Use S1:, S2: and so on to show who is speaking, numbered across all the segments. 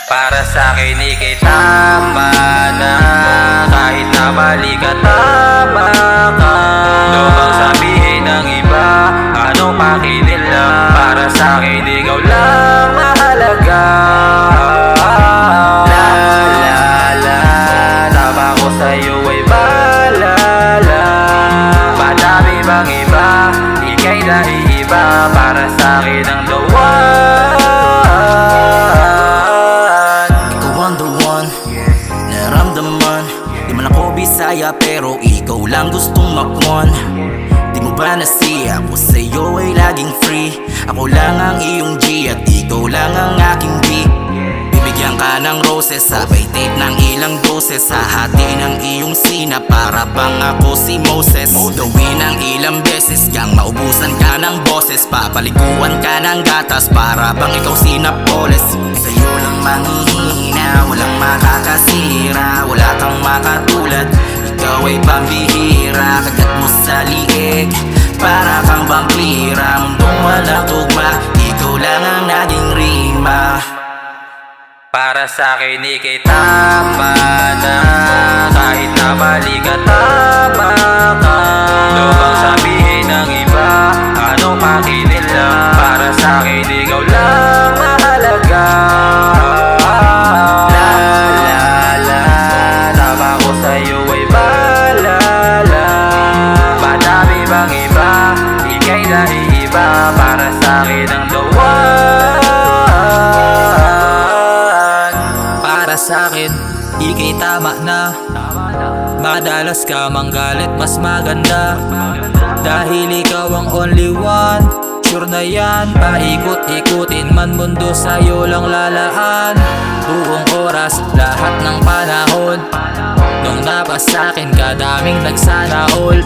S1: Para sa'kin ika'y tama na, kahit na mali ka, tama ka. Ano bang sabihin ng iba, anong pakinila? Para sa'kin ikaw lang mahalaga. La la la, tama ko sa'yo ay balala. Madami bang iba, ika'y naiiba. Para sa'kin ang lawan.
S2: Naramdaman, di man ako Bisaya pero ikaw lang gustong makwan. Di mo ba nasiya ako sa'yo ay laging free? Ako lang ang iyong G at ikaw lang ang aking B. Bibigyan ka ng roses, sabay tape ng ilang doses. Hahati ng iyong sina para bang ako si Moses. Gawin ng ilang beses kang maubusan ka ng boses. Papaliguan ka ng gatas para bang ikaw si Napoles. Sa'yo lang manghihina, walang makakasira. Wala kang makatulad, ikaw ay pambihira. Kagat mo sa liig, para kang vampira. Mundong walang tugma, ikaw lang ang naging rima.
S1: Para sa'kin ika'y tama na, kahit na mali ka, tama ka. Ano bang sabihin ng iba, anong pakinila? Para sa'kin ikaw lang mahalaga. La la la, tama ko sa'yo ay balala. Madami bang iba, ika'y naiiba. Para sa'kin ang lawan.
S3: Sa'kin, ika'y tama na. Madalas ka manggalit, mas maganda. Dahil ikaw ang only one, sure na yan. Paikot-ikutin man mundo, sa'yo lang lalaan. Buong oras, lahat ng panahon. Nung napasa'kin ka, daming nagsana all.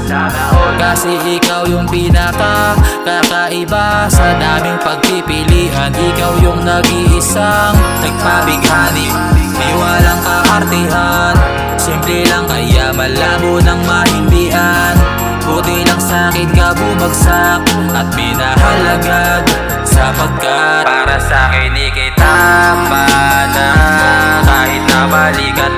S3: Kasi ikaw yung pinaka kakaiba. Sa daming pagpipilian, ikaw yung nag-iisang nagpabighani. Di walang kaartihan, simple lang kaya malabo ng mahindian. Buti lang sa'kin ka bumagsak at minahal agad. Sapagkat
S1: para sa'kin ika'y tama na, kahit na mali ka,